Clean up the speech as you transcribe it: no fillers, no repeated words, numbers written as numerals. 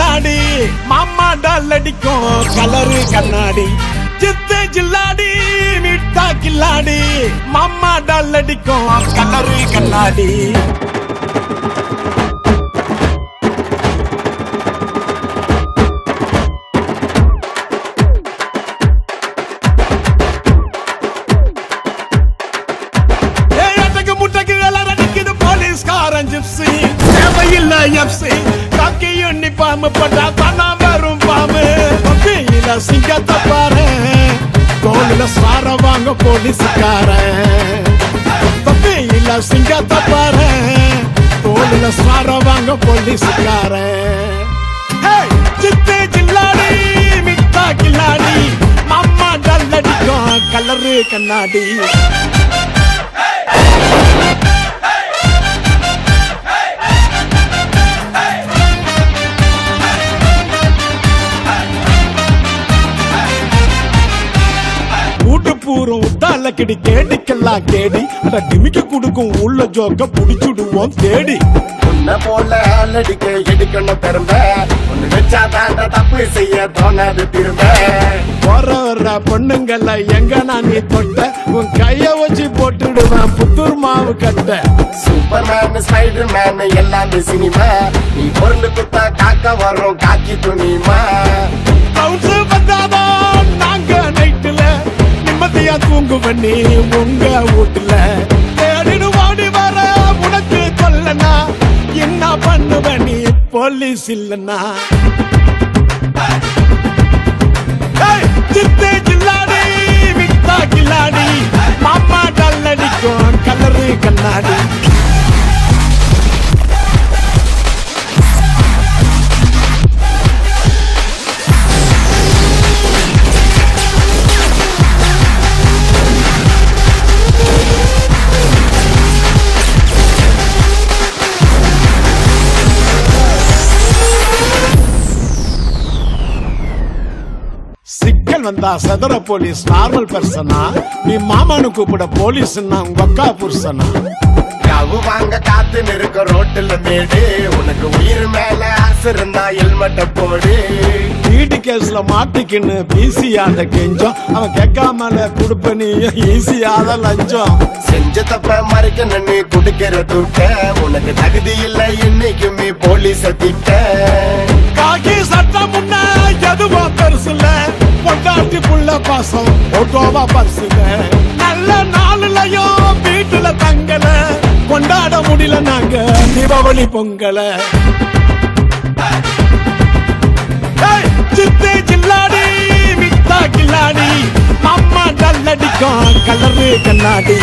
கில்லாடி மாமா டால் அடிக்கும் கலரு கண்ணாடி சித்து ஜில்லாடி மிட்டா கில்லாடி மாமா டால் அடிக்கும் கலரு கண்ணாடி தேவையில்ல எப்சி காக்கி யூனிஃபார்ம் போட்டா தானா வரும் பாம்பு பப்பியில சிங்கத்தை பாரு தோளில சார வாங்க போலீஸ்காரன் பப்பியில சிங்கத்தை பாரு தோளில சார வாங்க போலீஸ்காரன் சித்து ஜில்லாடி மிட்டா கில்லாடி மாமா டால் அடிக்கும் கலரு கண்ணாடி பூரம் உத்தால கிடி கேடிக்கெல்லாம் கேடி அட டிமிக்க குடுக்கும் உள்ள ஜோக்க புடிச்சுடுவோம் தேடி உன்ன போல ஆளடிக்க எடுக்கணும் பெரும்ப ஒண்ணு வச்சா தாண்ட தப்பு செய்ய தோணாது திரும்ப வர பொண்ணுங்கள எங்க நான் நீ தொட்ட உன் கைய வச்சு போட்டுடுவேன் புத்தூர் மாவு கட்ட சூப்பர் மேன் ஸ்பைடர் மேன் எல்லாமே சினிமா நீ பொருள் குத்தா காக்க வரும் காக்கி துணிமா வந்தாதான் நாங்க நைட்டுல நிம்மதியா தூங்கு பண்ணி உங்க வீட்டுல தேடிடு வாடி வர உனக்கு சொல்லனா என்ன பண்ணுவ நீ போலீஸ் இல்லனா சித்து ஜில்லாடி மிட்டா கில்லாடி மாமா டால் அடிக்கும் கலரு கண்ணாடி சிக்கல் வந்தா சதுர போலீஸ் நார்மல் பர்சனா நீ மாமானு கூப்பிட போலீஸ் உங்க அக்கா புருஷனா கவு வாங்க காத்து நிற்க ரோட்டுல மேடு உனக்கு உயிர் மேல ஆசை இருந்தா ஹெல்மெட்ட போடு வீடு கேஸ்ல மாட்டிக்கின்னு பிசியாத கெஞ்சம் அவன் கேட்காமல குடுப்ப நீ ஈஸியாத லஞ்சம் செஞ்ச தப்ப மறைக்க நின்னு குடுக்கிற தூக்க உனக்கு தகுதி இல்ல இன்னைக்குமே போலீஸ திட்ட காக்கி சட்டம் முன்ன எதுவா பெருசுல பொண்டாட்டி புள்ள பாசம் ஓட்டோவா பரிசுல நல்ல நாளுலயும் வீட்டுல தங்கல கொண்டாட முடியல நாங்க தீபாவளி பொங்கல சித்து ஜில்லாடி மிட்டா கில்லாடி மாமா டால் அடிக்கும் கலரு கண்ணாடி